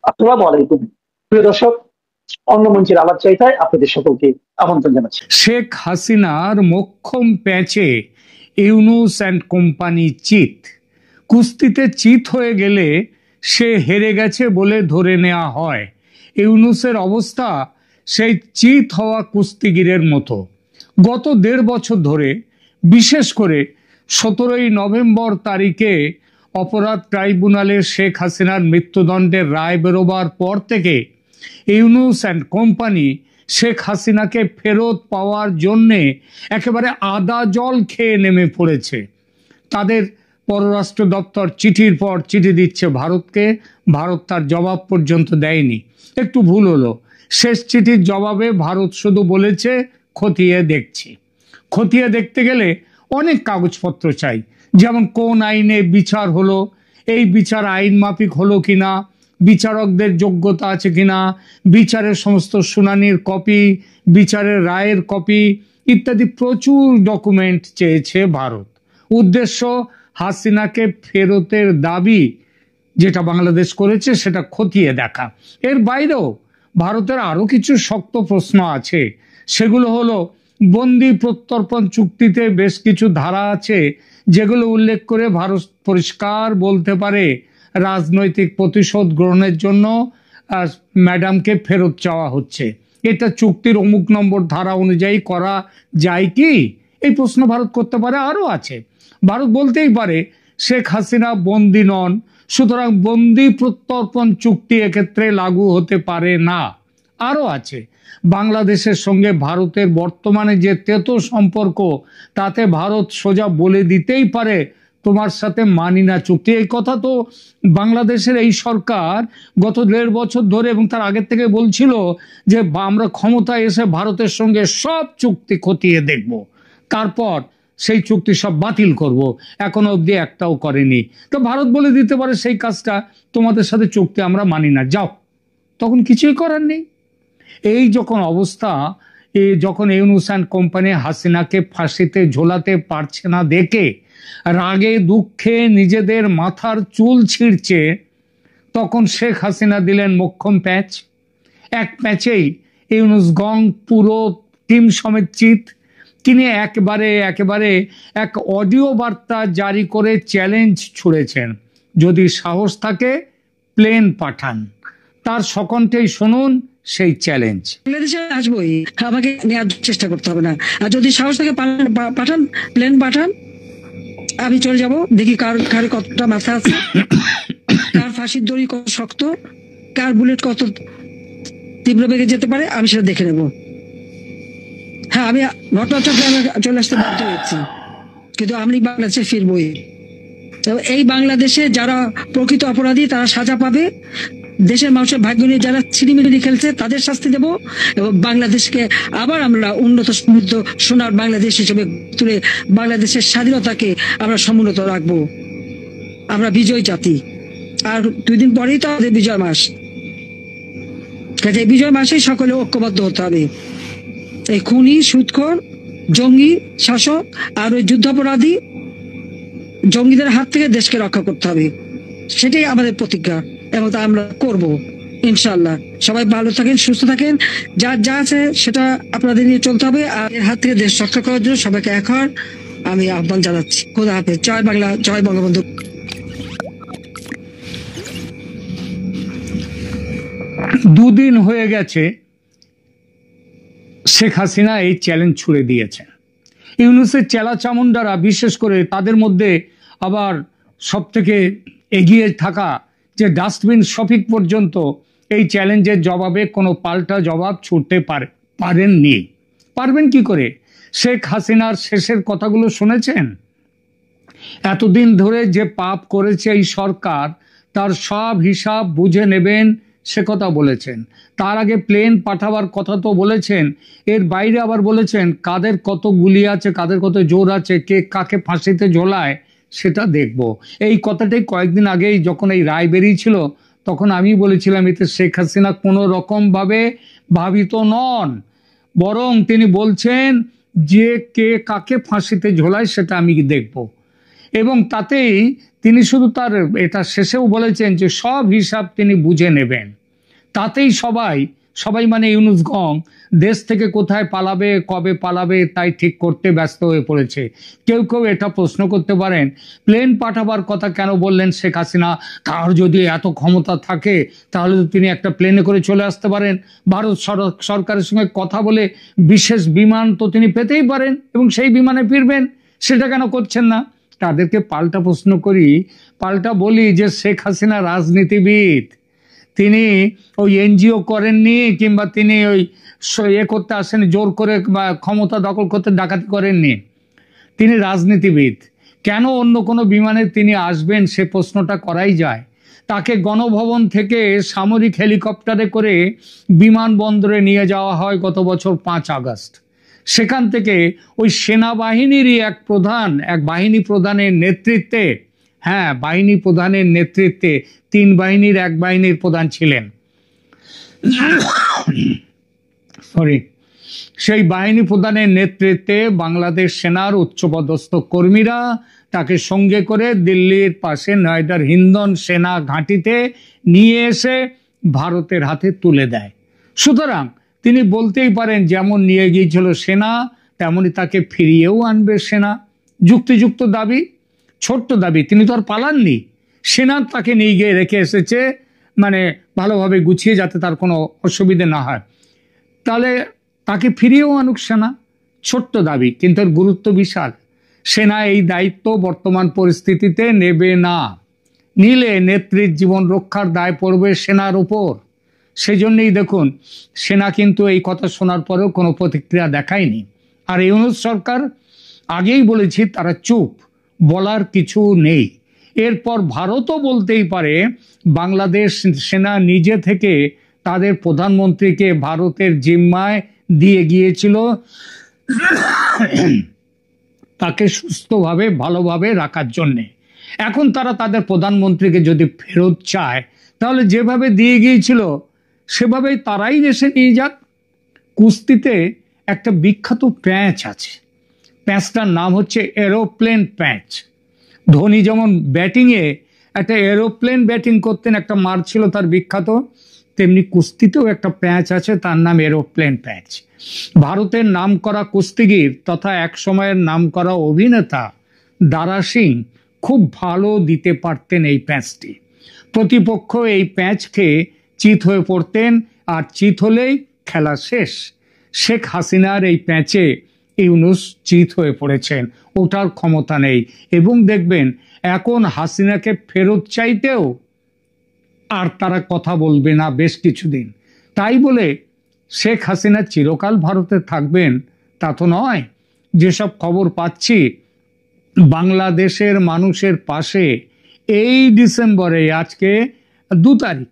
আসসালামু আলাইকুম। প্রিয় দর্শক, অন্য মঞ্চের আলাপ চাইতায় আপনাদের সকলকে আমন্ত্রণ জানাচ্ছি। শেখ হাসিনার মোক্ষম প্যাচে ইউনূস অ্যান্ড কোম্পানি চিত। কুস্তিতে চিত হয়ে গেলে সে হেরে গেছে বলে ধরে নেওয়া হয়। ইউনূসের অবস্থা সেই চিত হওয়া কুস্তিগিরের মতো। গত ১.৫ বছর ধরে, বিশেষ করে ১৭ই নভেম্বর তারিখে অপরাধ ট্রাইব্যুনালে শেখ হাসিনার মৃত্যুদণ্ডের রায় বেরোবার পর থেকে ইউনূস অ্যান্ড কোম্পানি শেখ হাসিনাকে ফেরত পাওয়ার জন্যে একেবারে আদা জল খেয়ে নেমে পড়েছে। তাদের পররাষ্ট্র দপ্তর চিঠির পর চিঠি দিচ্ছে ভারতকে, ভারত তার জবাব পর্যন্ত দেয়নি। একটু ভুল হলো, শেষ চিঠির জবাবে ভারত শুধু বলেছে খতিয়ে দেখছি। খতিয়ে দেখতে গেলে অনেক কাগজপত্র চাই, যেমন কোন আইনে বিচার হলো, এই বিচার আইন মাফিক হলো কিনা, বিচারকদের যোগ্যতা আছে কিনা, বিচারের সমস্ত শুনানির কপি, বিচারের রায়ের কপি ইত্যাদি প্রচুর ডকুমেন্ট চেয়েছে ভারত। উদ্দেশ্য হাসিনাকে ফেরতের দাবি যেটা বাংলাদেশ করেছে সেটা খতিয়ে দেখা। এর বাইরেও ভারতের আরো কিছু শক্ত প্রশ্ন আছে। সেগুলো হলো, বন্দি প্রত্যর্পণ চুক্তিতে বেশ কিছু ধারা আছে যেগুলো উল্লেখ করে ভারত পরিষ্কার বলতে পারে রাজনৈতিক প্রতিশোধ গ্রহণের জন্য ম্যাডামকে ফেরত চাওয়া হচ্ছে। এটা চুক্তির অমুক নম্বর ধারা অনুযায়ী করা যায় কি, এই প্রশ্ন ভারত করতে পারে। আরো আছে, ভারত বলতেই পারে শেখ হাসিনা বন্দী নন, সুতরাং বন্দি প্রত্যর্পণ চুক্তি এক্ষেত্রে লাগু হতে পারে না। আরো আছে, বাংলাদেশের সঙ্গে ভারতের বর্তমানে যে তেতো সম্পর্ক, তাতে ভারত সোজা বলে দিতেই পারে তোমার সাথে মানি না চুক্তি। এই কথা তো বাংলাদেশের এই সরকার গত ১.৫ বছর ধরে এবং তার আগের থেকে বলছিল যে আমরা ক্ষমতায় এসে ভারতের সঙ্গে সব চুক্তি খতিয়ে দেখব, তারপর সেই চুক্তি সব বাতিল করব। এখনো অবধি একটাও করেনি। তো ভারত বলে দিতে পারে সেই কাজটা তোমাদের সাথে চুক্তি আমরা মানি না, যাও। তখন কিছুই করার নেই। এই যখন অবস্থা, যখন ইউনূস অ্যান্ড কোম্পানি হাসিনাকে ফাঁসিতে ঝোলাতে পারছে না দেখে রাগে দুঃখে নিজেদের মাথার চুল ছিঁড়ছে, তখন শেখ হাসিনা দিলেন মোক্ষম প্যাচ। এক প্যাচেই ইউনূস গং, পুরো টিম সমেত চিত। তিনি একেবারে এক অডিও বার্তা জারি করে চ্যালেঞ্জ ছুড়েছেন, যদি সাহস থাকে প্লেন পাঠান। তার সকণ্ঠেই শুনুন সেই চ্যালেঞ্জ। বাংলাদেশে আসবোই, আমাকে নেওয়ার চেষ্টা করতে হবে না। আর যদি সাহস থাকে পাঠান, প্লেন পাঠান, আমি চলে যাব। দেখি কার কার কতটা মাথা আছে, কার ফাঁসির দড়ি কত শক্ত, কার বুলেট কত তীব্র বেগে যেতে পারে, আমি সেটা দেখে নেব। হ্যাঁ, আমি ঘটনাচক্রে চলে আসতে বাধ্য হয়েছি, কিন্তু আমি বাংলাদেশে ফিরবই। এই বাংলাদেশে যারা প্রকৃত অপরাধী তারা সাজা পাবে, দেশের মানুষের ভাগ্য নিয়ে যারা ছিনিমিনি খেলছে তাদের শাস্তি দেব, এবং বাংলাদেশকে আবার আমরা উন্নত সমৃদ্ধ সোনার বাংলাদেশ হিসেবে তুলে বাংলাদেশের স্বাধীনতাকে আমরা সমুন্নত রাখবো। আমরা বিজয় জাতি, আর 2 দিন পরেই তো আমাদের বিজয় মাস। কাজে বিজয় মাসেই সকলে ঐক্যবদ্ধ হতে হবে। এই খুনি, সুদখোর, জঙ্গি শাসক আর ওই যুদ্ধাপরাধী জঙ্গিদের হাত থেকে দেশকে রক্ষা করতে হবে, সেটাই আমাদের প্রতিজ্ঞা, এবং তা আমরা করব ইনশাল্লাহ। সবাই ভালো থাকেন, সুস্থ থাকেন, যা আছে সেটা আপনাদের নিয়ে চলতে হবে। আর এর হাত থেকে দেশ রক্ষা করার জন্য সবাইকে এক হওয়ার আমি আহ্বান জানাচ্ছি। খোদা হাফেজ। জয় বাংলা, জয় বঙ্গবন্ধু। 2 দিন হয়ে গেছে শেখ হাসিনা এই চ্যালেঞ্জ ছুড়ে দিয়েছেন। ইউনূসের চেলা চামুন্ডারা, বিশেষ করে তাদের মধ্যে আবার সব থেকে এগিয়ে থাকা যে ডাস্টবিন শফিক পর্যন্ত এই চ্যালেঞ্জের জবাবে কোনো পাল্টা জবাব ছুটতে পারেননি। পারবেন কি করে? শেখ হাসিনার শেষের কথাগুলো শুনেছেন? এতদিন ধরে যে পাপ করেছে এই সরকার, তার সব হিসাব বুঝে নেবেন সে কথা বলেছেন। তার আগে প্লেন পাঠাবার কথা তো বলেছেন, এর বাইরে আবার বলেছেন কাদের কত গুলি আছে, কাদের কত জোর আছে, কে কাকে ফাঁসিতে ঝোলায় সেটা দেখব। এই কথাটাই কয়েকদিন আগেই যখন এই রায় বেরিয়েছিল তখন আমি বলেছিলাম এতে শেখ হাসিনা কোনো রকম ভাবে ভাবিত নন, বরং তিনি বলছেন যে কে কাকে ফাঁসিতে ঝোলায় সেটা আমি দেখব। এবং তাতেই তিনি শুধু তার এটা শেষেও বলেছেন যে সব হিসাব তিনি বুঝে নেবেন। তাতেই সবাই মানে ইউনূস গং দেশ থেকে কোথায় পালাবে, কবে পালাবে তাই ঠিক করতে ব্যস্ত হয়ে পড়েছে। কেউ কেউ এটা প্রশ্ন করতে পারেন, প্লেন পাঠাবার কথা কেন বললেন শেখ হাসিনা? তার যদি এত ক্ষমতা থাকে তাহলে তো তিনি একটা প্লেনে করে চলে আসতে পারেন, ভারত সরকারের সঙ্গে কথা বলে বিশেষ বিমান তো তিনি পেতেই পারেন এবং সেই বিমানে ফিরবেন, সেটা কেন করছেন না? তাদেরকে পাল্টা প্রশ্ন করি, পাল্টা বলি যে শেখ হাসিনা রাজনীতিবিদ, তিনি ওই এনজিও করেননি, কিংবা তিনি ওই করতে আসেনি জোর করে বা ক্ষমতা দখল করতে ডাকাতি করেননি। তিনি রাজনীতিবিদ। কেন অন্য কোনো বিমানে তিনি আসবেন সে প্রশ্নটা করাই যায়। তাকে গণভবন থেকে সামরিক হেলিকপ্টারে করে বিমানবন্দরে নিয়ে যাওয়া হয় গত বছর 5 আগস্ট। সেখান থেকে ওই সেনাবাহিনীরই এক বাহিনী প্রধানের নেতৃত্বে, হ্যাঁ বাহিনী প্রধানের নেতৃত্বে, 3 বাহিনীর এক বাহিনীর প্রধান ছিলেন, সেই বাহিনী প্রধানের নেতৃত্বে বাংলাদেশ সেনার উচ্চপদস্থ কর্মীরা তাকে সঙ্গে করে দিল্লির পাশে নয়ডার হিন্দন সেনা ঘাঁটিতে নিয়ে এসে ভারতের হাতে তুলে দেয়। সুতরাং তিনি বলতেই পারেন যেমন নিয়ে গিয়েছিল সেনা তেমনি তাকে ফিরিয়েও আনবে সেনা। যুক্তিযুক্ত দাবি, ছোট্ট দাবি, তিনি তো আর পালাননি, সেনা তাকে নিয়ে গিয়ে রেখে এসেছে, মানে ভালোভাবে গুছিয়ে যাতে তার কোনো অসুবিধে না হয়, তাহলে তাকে ফিরিয়েও আনুক সেনা। ছোট্ট দাবি, কিন্তু এর গুরুত্ব বিশাল। সেনা এই দায়িত্ব বর্তমান পরিস্থিতিতে নেবে না, নিলে নেত্রীর জীবন রক্ষার দায় পড়বে সেনার উপর। সেজন্যই দেখুন সেনা কিন্তু এই কথা শোনার পরেও কোনো প্রতিক্রিয়া দেখায়নি। আর ইউনূস সরকার, আগেই বলেছি তারা চুপ, বলার কিছু নেই। এরপর ভারতও বলতেই পারে বাংলাদেশ সেনা নিজে থেকে তাদের প্রধানমন্ত্রীকে ভারতের জিম্মায় দিয়ে গিয়েছিল তাকে সুস্থভাবে ভালোভাবে রাখার জন্যে। এখন তারা তাদের প্রধানমন্ত্রীকে যদি ফেরত চায় তাহলে যেভাবে দিয়ে গিয়েছিল সেভাবেই তারাই দেশে নিয়ে যাক। কুস্তিতে একটা বিখ্যাত প্যাঁচ আছে, প্যাঁচটার নাম হচ্ছে এরোপ্লেন প্যাঁচ। ধোনি যেমন ব্যাটিংয়ে একটা এরোপ্লেন ব্যাটিং করতেন, একটা মার ছিল তার বিখ্যাত, তেমনি কুস্তিতেও একটা প্যাঁচ আছে, তার নাম এরোপ্লেন প্যাঁচ। ভারতের নামকরা কুস্তিগির তথা এক সময়ের নামকরা অভিনেতা দারা সিং খুব ভালো দিতে পারতেন এই প্যাঁচটি। প্রতিপক্ষ এই প্যাঁচ খেয়ে চিত হয়ে পড়তেন, আর চিত হলেই খেলা শেষ। শেখ হাসিনার এই প্যাঁচে ইউনূস চিত হয়ে পড়েছেন, ওটার ক্ষমতা নেই। এবং দেখবেন এখন হাসিনাকে ফেরত চাইতেও আর তারা কথা বলবে না বেশ কিছুদিন। তাই বলে শেখ হাসিনা চিরকাল ভারতে থাকবেন তা তো নয়। যেসব খবর পাচ্ছি বাংলাদেশের মানুষের পাশে এই ডিসেম্বরে, আজকে 2 তারিখ,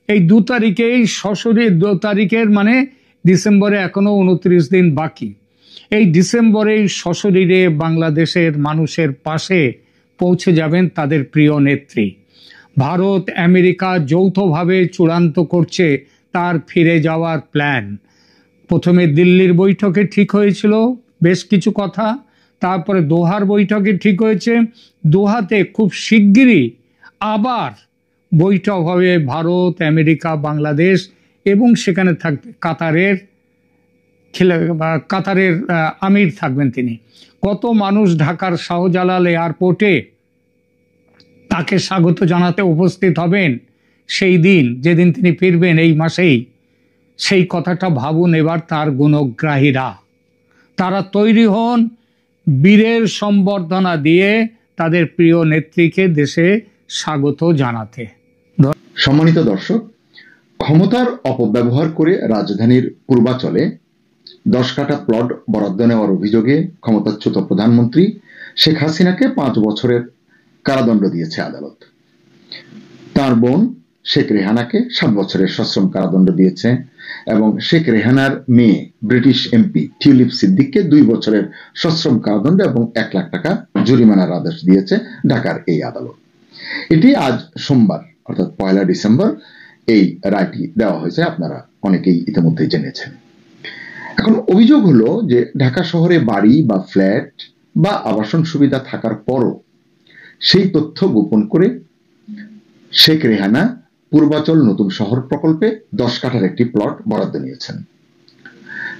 এই 2 তারিখেই সশরীর 2 তারিখের মানে ডিসেম্বরে এখনো 29 দিন বাকি, এই ডিসেম্বরেই সশরীরে বাংলাদেশের মানুষের পাশে পৌঁছে যাবেন তাদের প্রিয় নেত্রী। ভারত আমেরিকা যৌথভাবে চূড়ান্ত করছে তার ফিরে যাওয়ার প্ল্যান। প্রথমে দিল্লির বৈঠকে ঠিক হয়েছিল বেশ কিছু কথা, তারপরে দোহার বৈঠকে ঠিক হয়েছে। দোহাতে খুব শিগগিরই আবার বৈঠক হবে ভারত, আমেরিকা, বাংলাদেশ, এবং সেখানে থাকবে কাতারের আমির থাকবেন তিনি। কত মানুষ ঢাকার শাহজালাল এয়ারপোর্টে তাকে স্বাগত জানাতে উপস্থিত হবেন সেই দিন, যেদিন তিনি ফিরবেন এই মাসেই। সেই কথাটা ভাবুন এবার তার গুণগ্রাহীরা। তারা তৈরি হন বীরের সম্বর্ধনা দিয়ে তাদের প্রিয় নেত্রীকে দেশে স্বাগত জানাতে। সম্মানিত দর্শক, ক্ষমতার অপব্যবহার করে রাজধানীর পূর্বাচলে 10 কাঠা প্লট বরাদ্দ নেওয়ার অভিযোগে ক্ষমতাচ্যুত প্রধানমন্ত্রী শেখ হাসিনাকে 5 বছরের কারাদণ্ড দিয়েছে আদালত। তার বোন শেখ রেহানাকে 7 বছরের সশ্রম কারাদণ্ড দিয়েছে এবং শেখ রেহানার মেয়ে ব্রিটিশ এমপি টিউলিপ সিদ্দিককে 2 বছরের সশ্রম কারাদণ্ড এবং 1 লাখ টাকা জরিমানার আদেশ দিয়েছে ঢাকার এই আদালত। এটি আজ সোমবার অর্থাৎ 1 ডিসেম্বর এই রায়টি দেওয়া হয়েছে, আপনারা অনেকেই ইতিমধ্যেই জেনেছেন। এখন অভিযোগ হলো যে ঢাকা শহরে বাড়ি বা ফ্ল্যাট বা আবাসন সুবিধা থাকার পরও সেই তথ্য গোপন করে শেখ রেহানা পূর্বাচল নতুন শহর প্রকল্পে 10 কাঠার একটি প্লট বরাদ্দ নিয়েছেন।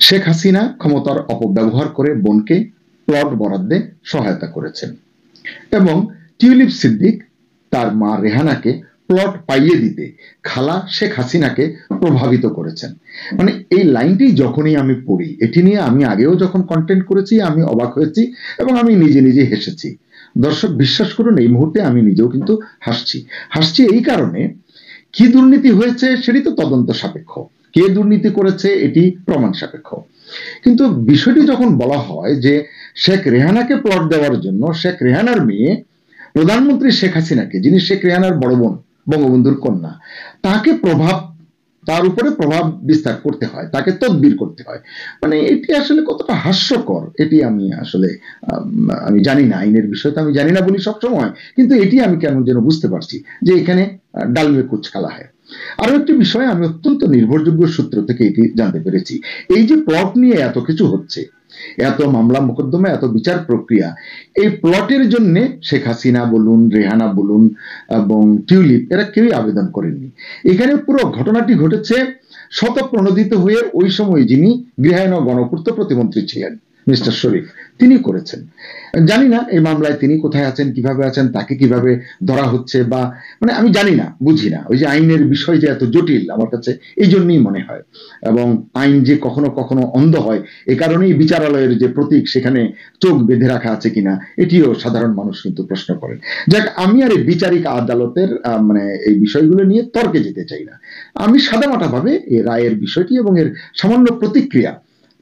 শেখ হাসিনা ক্ষমতার অপব্যবহার করে বোনকে প্লট বরাদ্দে সহায়তা করেছেন এবং টিউলিপ সিদ্দিক তার মা রেহানাকে প্লট পাইয়ে দিতে খালা শেখ হাসিনাকে প্রভাবিত করেছেন। মানে এই লাইনটি যখনই আমি পড়ি, এটি নিয়ে আমি আগেও যখন কন্টেন্ট করেছি আমি অবাক হয়েছি এবং আমি নিজে নিজে হেসেছি। দর্শক বিশ্বাস করুন, এই মুহূর্তে আমি নিজেও কিন্তু হাসছি এই কারণে, কি দুর্নীতি হয়েছে সেটি তো তদন্ত সাপেক্ষ, কে দুর্নীতি করেছে এটি প্রমাণ সাপেক্ষ। কিন্তু বিষয়টি যখন বলা হয় যে শেখ রেহানাকে প্লট দেওয়ার জন্য শেখ রেহানার মেয়ে প্রধানমন্ত্রী শেখ হাসিনাকে, যিনি শেখ রেহানার বড় বোন বঙ্গবন্ধুর কন্যা, তার উপরে প্রভাব বিস্তার করতে হয়, তাকে তদবির করতে হয়, মানে এটি আসলে কতটা হাস্যকর এটি আমি আসলে আমি জানি না, আইনের বিষয় তো আমি জানি না বলি সবসময়, কিন্তু এটি আমি কেমন যেন বুঝতে পারছি যে এখানে ডাল মে কুচ কালা হয়। আরো একটি বিষয় আমি অত্যন্ত নির্ভরযোগ্য সূত্র থেকে এটি জানতে পেরেছি, এই যে প্লট নিয়ে এত কিছু হচ্ছে, এত মামলা মোকদ্দমা, এত বিচার প্রক্রিয়া, এই প্লটের জন্য শেখ হাসিনা বলুন, রেহানা বলুন এবং টিউলিপ এরা কেউই আবেদন করেননি। এখানে পুরো ঘটনাটি ঘটেছে শতপ্রণোদিত হয়ে ওই সময় যিনি গৃহায়ন ও গণপূর্ত প্রতিমন্ত্রী ছিলেন মিস্টার শরীফ, তিনি করেছেন। জানি না এই মামলায় তিনি কোথায় আছেন, কিভাবে আছেন, তাকে কিভাবে ধরা হচ্ছে, বা মানে আমি জানি না, বুঝি না। ওই যে আইনের বিষয় যে এত জটিল আমার কাছে এই জন্যই মনে হয়, এবং আইন যে কখনো কখনো অন্ধ হয় এ কারণেই বিচারালয়ের যে প্রতীক সেখানে চোখ বেঁধে রাখা আছে কিনা এটিও সাধারণ মানুষ কিন্তু প্রশ্ন করেন। যাক, আমি আর এই বিচারিক আদালতের মানে এই বিষয়গুলো নিয়ে তর্কে যেতে চাই না। আমি সাদামাটা ভাবে এই রায়ের বিষয়টি এবং এর সামান্য প্রতিক্রিয়া,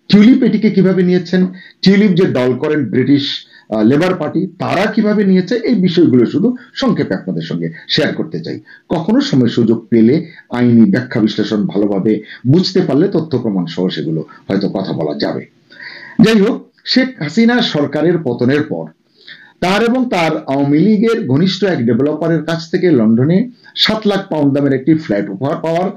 টিউলিপ এটিকে কিভাবে নিয়েছেন, টিউলিপ যে দল করেন ব্রিটিশ লেবার পার্টি, তারা কিভাবে নিয়েছে, এই বিষয়গুলো শুধু সংক্ষেপে আপনাদের সঙ্গে শেয়ার করতে চাই। কখনো সময় সুযোগ পেলে আইনি ব্যাখ্যা বিশ্লেষণ ভালোভাবে বুঝতে পারলে তথ্য প্রমাণ সহ সেগুলো হয়তো কথা বলা যাবে। যাই হোক, শেখ হাসিনা সরকারের পতনের পর তার এবং তার আওয়ামী লীগের ঘনিষ্ঠ এক ডেভেলপারের কাছ থেকে লন্ডনে 7 লাখ পাউন্ড দামের একটি ফ্ল্যাট উপহার পাওয়ার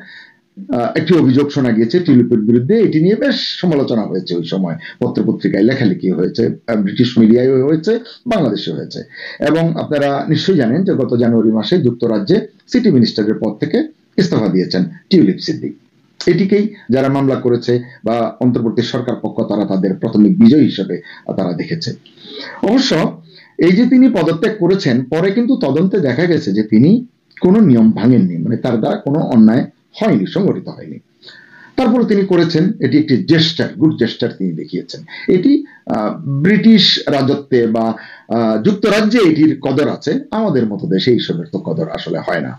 একটি অভিযোগ শোনা গিয়েছে টিউলিপের বিরুদ্ধে। এটি নিয়ে বেশ সমালোচনা হয়েছে, ওই সময় পত্রপত্রিকায় লেখালেখি হয়েছে, ব্রিটিশ মিডিয়ায় হয়েছে, বাংলাদেশে হয়েছে। এবং আপনারা নিশ্চয়ই জানেন যে গত জানুয়ারি মাসে যুক্তরাজ্যে সিটি মিনিস্টারের পদ থেকে ইস্তফা দিয়েছেন টিউলিপ সিদ্দিক। এটিকেই যারা মামলা করেছে বা অন্তর্বর্তী সরকার পক্ষ তারা তাদের প্রাথমিক বিজয় হিসেবে তারা দেখেছে। অবশ্য এই যে তিনি পদত্যাগ করেছেন, পরে কিন্তু তদন্তে দেখা গেছে যে তিনি কোনো নিয়ম ভাঙেননি, মানে তার দ্বারা কোনো অন্যায় হয়নি, সংগঠিত হয়নি। তারপরে তিনি করেছেন, এটি একটি জেস্টার, গুড জেস্টার তিনি দেখিয়েছেন। এটি ব্রিটিশ রাজত্বে বা যুক্তরাজ্যে এটির কদর আছে, আমাদের মতো দেশে এইসবের তো কদর আসলে হয় না।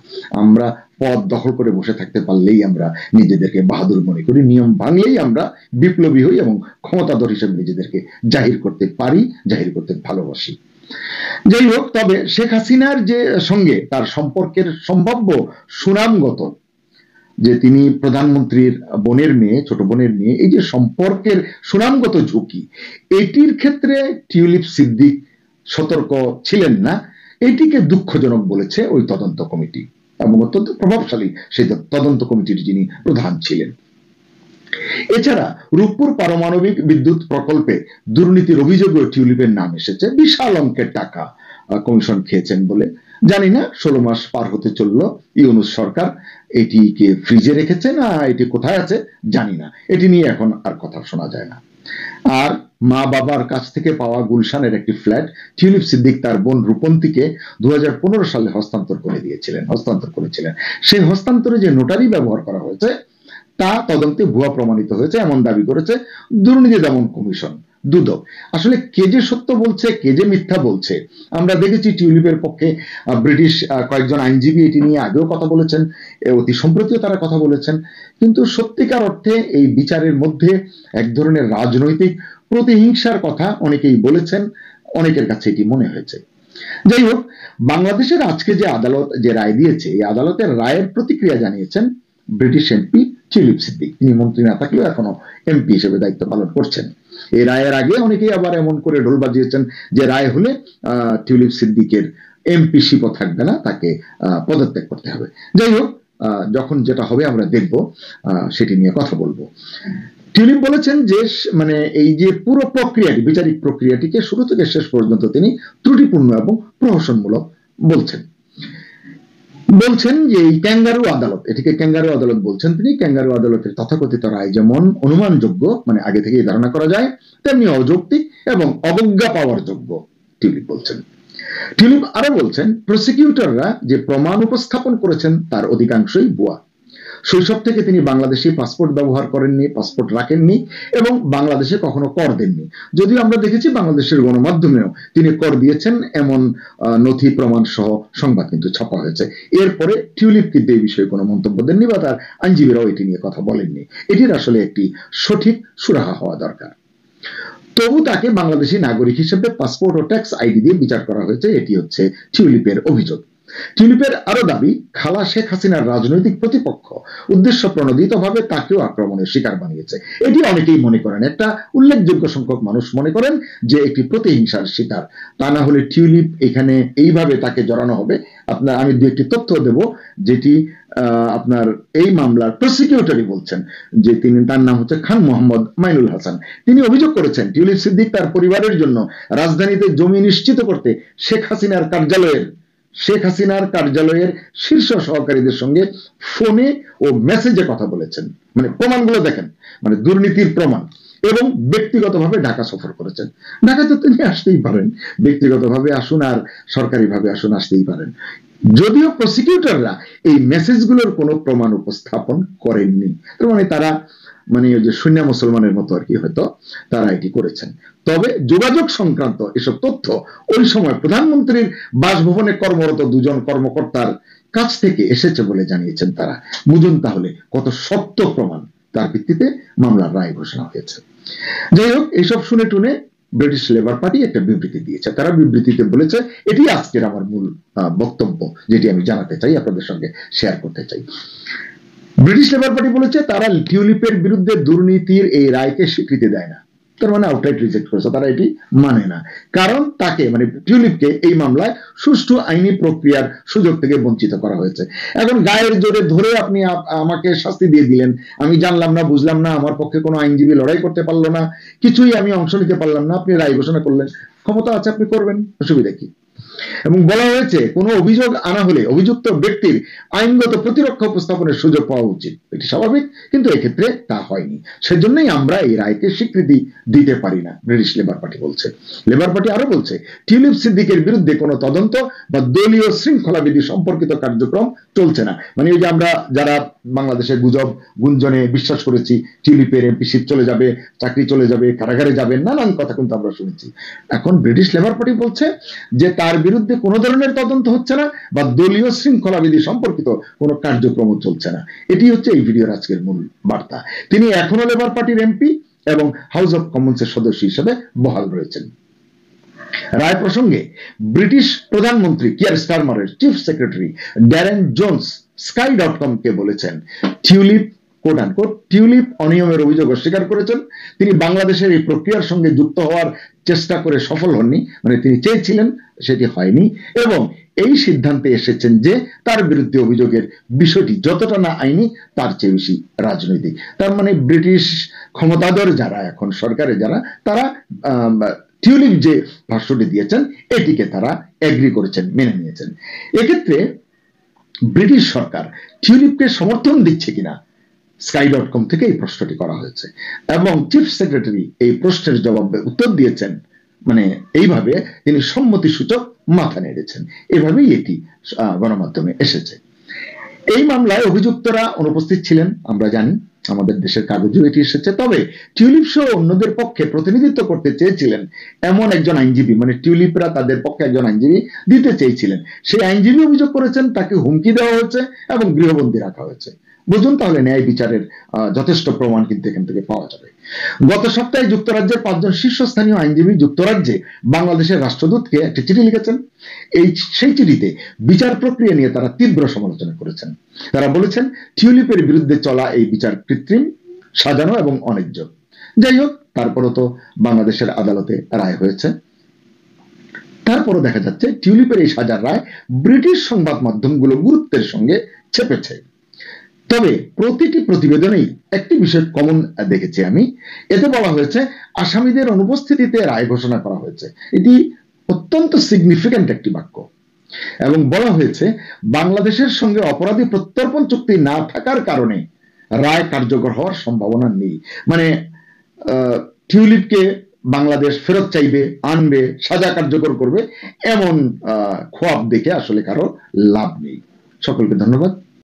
আমরা পদ দখল করে বসে থাকতে পারলেই আমরা নিজেদেরকে বাহাদুর মনে করি, নিয়ম ভাঙলেই আমরা বিপ্লবী হই এবং ক্ষমতাধর হিসেবে নিজেদেরকে জাহির করতে পারি, জাহির করতে ভালোবাসি। যাই হোক, তবে শেখ হাসিনার যে সঙ্গে তার সম্পর্কের সম্ভাব্য সুনামগত, যে তিনি প্রধানমন্ত্রীর বোনের মেয়ে, ছোট বোনের মেয়ে, এই যে সম্পর্কের সুনামগত ঝুঁকি, এটির ক্ষেত্রে টিউলিপ সিদ্দিক সতর্ক ছিলেন না, এটিকে দুঃখজনক বলেছে ওই তদন্ত কমিটি এবং অত্যন্ত প্রভাবশালী সেই তদন্ত কমিটির যিনি প্রধান ছিলেন। এছাড়া রূপপুর পারমাণবিক বিদ্যুৎ প্রকল্পে দুর্নীতির অভিযোগে টিউলিপের নাম এসেছে, বিশাল অঙ্কের টাকা কমিশন খেয়েছেন বলে। জানি না 16 মাস পার হতে চললো, ইউনূস সরকার এটিকে ফ্রিজে রেখেছে না এটি কোথায় আছে জানি না, এটি নিয়ে এখন আর কথা শোনা যায় না। আর মা বাবার কাছ থেকে পাওয়া গুলশানের একটি ফ্ল্যাট টিউলিপ সিদ্দিক তার বোন রূপন্তীকে 2015 সালে হস্তান্তর করেছিলেন। সেই হস্তান্তরে যে নোটারি ব্যবহার করা হয়েছে তা তদন্তে ভুয়া প্রমাণিত হয়েছে এমন দাবি করেছে দুর্নীতি দমন কমিশন, দুদক। আসলে কে যে সত্য বলছে, কে যে মিথ্যা বলছে আমরা দেখেছি। টিউলিপের পক্ষে ব্রিটিশ কয়েকজন আইনজীবী এটি নিয়ে আগেও কথা বলেছেন, অতি সম্প্রতিও তারা কথা বলেছেন। কিন্তু সত্যিকার অর্থে এই বিচারের মধ্যে এক ধরনের রাজনৈতিক প্রতিহিংসার কথা অনেকেই বলেছেন, অনেকের কাছে এটি মনে হয়েছে। যাই হোক, বাংলাদেশের আজকে যে আদালত যে রায় দিয়েছে, এই আদালতের রায়ের প্রতিক্রিয়া জানিয়েছেন ব্রিটিশ এমপি টিউলিপ সিদ্দিক। তিনি মন্ত্রী না থাকলেও এখনো এমপি হিসেবে দায়িত্ব পালন করছেন। এই রায়ের আগে অনেকেই আবার এমন করে ঢোল বাজিয়েছেন যে রায় হলে টিউলিপ সিদ্দিকের এমপি শিপও থাকবে না, তাকে পদত্যাগ করতে হবে। যাই হোক, যখন যেটা হবে আমরা দেখব, সেটি নিয়ে কথা বলবো। টিউলিপ বলেছেন যে মানে এই যে পুরো প্রক্রিয়াটি, বিচারিক প্রক্রিয়াটিকে শুরু থেকে শেষ পর্যন্ত তিনি ত্রুটিপূর্ণ এবং প্রহসনমূলক বলছেন যে এই ক্যাঙ্গারু আদালত, এটিকে ক্যাঙ্গারু আদালত বলছেন তিনি। ক্যাঙ্গারু আদালতের তথাকথিত রায় যেমন অনুমানযোগ্য, মানে আগে থেকেই ধারণা করা যায়, তেমনি অযৌক্তিক এবং অবজ্ঞা পাওয়ার যোগ্য, টিউলিপ বলছেন। টিউলিপ আরো বলছেন, প্রসিকিউটররা যে প্রমাণ উপস্থাপন করেছেন তার অধিকাংশই ভুয়া। শৈশব থেকে তিনি বাংলাদেশি পাসপোর্ট ব্যবহার করেননি, পাসপোর্ট রাখেননি এবং বাংলাদেশে কখনো কর দেননি। যদিও আমরা দেখেছি বাংলাদেশের গণমাধ্যমেও তিনি কর দিয়েছেন এমন নথি প্রমাণ সহ সংবাদ কিন্তু ছাপা হয়েছে। এরপরে টিউলিপ কিন্তু এই বিষয়ে কোনো মন্তব্য দেননি বা তার আইনজীবীরাও এটি নিয়ে কথা বলেননি। এটির আসলে একটি সঠিক সুরাহা হওয়া দরকার। তবু তাকে বাংলাদেশি নাগরিক হিসেবে পাসপোর্ট ও ট্যাক্স আইডি দিয়ে বিচার করা হয়েছে, এটি হচ্ছে টিউলিপের অভিযোগ। টিউলিপের আরো দাবি, খালা শেখ হাসিনার রাজনৈতিক প্রতিপক্ষ উদ্দেশ্য প্রণোদিতভাবে তাকেও আক্রমণের শিকার বানিয়েছে। এটি অনেকেই মনে করেন, একটা উল্লেখযোগ্য সংখ্যক মানুষ মনে করেন যে একটি প্রতিহিংসার শিকার। তা না হলে টিউলিপ এখানে এইভাবে তাকে জড়ানো হবে। আমি দু একটি তথ্য দেব যেটি আপনার এই মামলার প্রসিকিউটরই বলছেন, যে তার নাম হচ্ছে খান মোহাম্মদ মাইনুল হাসান। তিনি অভিযোগ করেছেন টিউলিপ সিদ্দিক তার পরিবারের জন্য রাজধানীতে জমি নিশ্চিত করতে শেখ হাসিনার কার্যালয়ের শীর্ষ সহকারীদের সঙ্গে ফোনে ও মেসেজে কথা বলেছেন। মানে প্রমাণগুলো দেখেন, মানে দুর্নীতির প্রমাণ। এবং ব্যক্তিগতভাবে ঢাকা সফর করেছেন। ঢাকা তো তিনি আসতেই পারেন, ব্যক্তিগতভাবে আসুন আর সরকারিভাবে আসুন, আসতেই পারেন। যদিও প্রসিকিউটররা এই মেসেজগুলোর কোনো প্রমাণ উপস্থাপন করেননি, তার মানে তারা ওই যে শূন্য মুসলমানের মতো আর কি, হয়তো তারা এটি করেছেন। তবে যোগাযোগ সংক্রান্ত এসব তথ্য ওই সময় প্রধানমন্ত্রীর বাসভবনে কর্মরত দুজন কর্মকর্তার কাছ থেকে এসেছে বলে জানিয়েছেন তারা। বুঝুন তাহলে কত শক্ত প্রমাণ, তার ভিত্তিতে মামলার রায় ঘোষণা হয়েছে। যাই হোক, এইসব শুনে টুনে ব্রিটিশ লেবার পার্টি একটা বিবৃতি দিয়েছে। তারা বিবৃতিতে বলেছে, এটি আজকের আমার মূল বক্তব্য, যেটি আমি জানাতে চাই, আপনাদের সঙ্গে শেয়ার করতে চাই। ব্রিটিশ লেবার পার্টি বলেছে তারা টিউলিপের বিরুদ্ধে দুর্নীতির এই রায়কে স্বীকৃতি দেয় না। তার মানে আউটরাইট রিজেক্ট করেছে, তারা এটি মানে না। কারণ তাকে, মানে টিউলিপকে এই মামলায় সুষ্ঠু আইনি প্রক্রিয়ার সুযোগ থেকে বঞ্চিত করা হয়েছে। এখন গায়ের জোরে ধরে আপনি আমাকে শাস্তি দিয়ে দিলেন, আমি জানলাম না, বুঝলাম না, আমার পক্ষে কোনো আইনজীবী লড়াই করতে পারলো না, কিছুই আমি অংশ নিতে পারলাম না, আপনি রায় ঘোষণা করলেন, ক্ষমতা আছে, আপনি করবেন, অসুবিধা কি? এবং বলা হয়েছে কোনো অভিযোগ আনা হলে অভিযুক্ত ব্যক্তির আইনগত প্রতিরক্ষা উপস্থাপনের সুযোগ পাওয়া উচিত। এটি স্বাভাবিক, কিন্তু এক্ষেত্রে তা হয়নি। সেজন্যই আমরা এই রায়কে স্বীকৃতি দিতে পারি না, ব্রিটিশ লেবার পার্টি বলছে। লেবার পার্টি আরো বলছে, টিউলিপ সিদ্দিকের বিরুদ্ধে কোনো তদন্ত বা দলীয় শৃঙ্খলাবিধি সম্পর্কিত কার্যক্রম চলছে না। মানে ওই যে আমরা যারা বাংলাদেশের গুঞ্জনে বিশ্বাস করেছি টিউলিপের এমপিশিপ চলে যাবে, চাকরি চলে যাবে, কারাগারে যাবে, নানান কথা কিন্তু আমরা শুনেছি। এখন ব্রিটিশ লেবার পার্টি বলছে যে তার বিরুদ্ধে কোনো ধরনের তদন্ত হচ্ছে না বা দলীয় শৃঙ্খলাবিধি সম্পর্কিত কোনো কার্যক্রম চলছে না। এটি হচ্ছে এই ভিডিওর আজকের মূল বার্তা। তিনি এখনো লেবার পার্টির এমপি এবং হাউস অব কমন্সের সদস্য হিসেবে বহাল রয়েছেন। রায় প্রসঙ্গে ব্রিটিশ প্রধানমন্ত্রী কিয়ার স্টারমারের chief secretary Darren Jones sky.com কে বলেছেন, টিউলিপ অনিয়মের অভিযোগ অস্বীকার করেছেন। তিনি বাংলাদেশের এই প্রক্রিয়ার সঙ্গে যুক্ত হওয়ার চেষ্টা করে সফল হননি, মানে তিনি চেয়েছিলেন, সেটি হয়নি, এবং এই সিদ্ধান্তে এসেছেন যে তার বিরুদ্ধে অভিযোগের বিষয়টি যতটা না আইনি তার চেয়ে বেশি রাজনৈতিক। তার মানে ব্রিটিশ ক্ষমতাধর যারা, এখন সরকারে যারা, তারা টিউলিপ যে ভাষ্যটি দিয়েছেন এটিকে তারা এগ্রি করেছেন, মেনে নিয়েছেন। এক্ষেত্রে ব্রিটিশ সরকার টিউলিপকে সমর্থন দিচ্ছে কিনা sky.com থেকে এই প্রশ্নটি করা হয়েছে এবং চিফ সেক্রেটারি এই প্রশ্নের জবাবে উত্তর দিয়েছেন, মানে এইভাবে তিনি সম্মতিসূচক মাথা নেড়েছেন। এভাবেই এটি গণমাধ্যমে এসেছে। এই মামলায় অভিযুক্তরা অনুপস্থিত ছিলেন, আমরা জানি, আমাদের দেশের কাগজেও এটি এসেছে। তবে টিউলিপ সহ অন্যদের পক্ষে প্রতিনিধিত্ব করতে চেয়েছিলেন এমন একজন আইনজীবী, মানে টিউলিপরা তাদের পক্ষে একজন আইনজীবী দিতে চেয়েছিলেন। সেই আইনজীবী অভিযোগ করেছেন তাকে হুমকি দেওয়া হয়েছে এবং গৃহবন্দী রাখা হয়েছে। বুঝুন তাহলে ন্যায় বিচারের যথেষ্ট প্রমাণ কিন্তু এখান থেকে পাওয়া যাবে। গত সপ্তাহে যুক্তরাজ্যের 5 জন শীর্ষস্থানীয় আইনজীবী যুক্তরাজ্যে বাংলাদেশের রাষ্ট্রদূতকে একটি চিঠি লিখেছেন। সেই চিঠিতে বিচার প্রক্রিয়া নিয়ে তারা তীব্র সমালোচনা করেছেন। তারা বলেছেন টিউলিপের বিরুদ্ধে চলা এই বিচার কৃত্রিম, সাজানো এবং অন্যায্য। যাই হোক, তারপরও তো বাংলাদেশের আদালতে রায় হয়েছে। তারপরও দেখা যাচ্ছে টিউলিপের এই সাজার রায় ব্রিটিশ সংবাদ মাধ্যমগুলো গুরুত্বের সঙ্গে ছেপেছে। তবে প্রতিটি প্রতিবেদনেই একটি বিষয় কমন দেখেছি আমি। এতে বলা হয়েছে আসামিদের অনুপস্থিতিতে রায় ঘোষণা করা হয়েছে। এটি অত্যন্ত সিগনিফিক্যান্ট একটি বাক্য। এবং বলা হয়েছে বাংলাদেশের সঙ্গে অপরাধী প্রত্যর্পণ চুক্তি না থাকার কারণে রায় কার্যকর হওয়ার সম্ভাবনা নেই। মানে টিউলিপকে বাংলাদেশ ফেরত চাইবে, আনবে, সাজা কার্যকর করবে, এমন খোয়াব দেখে আসলে কারো লাভ নেই। সকলকে ধন্যবাদ।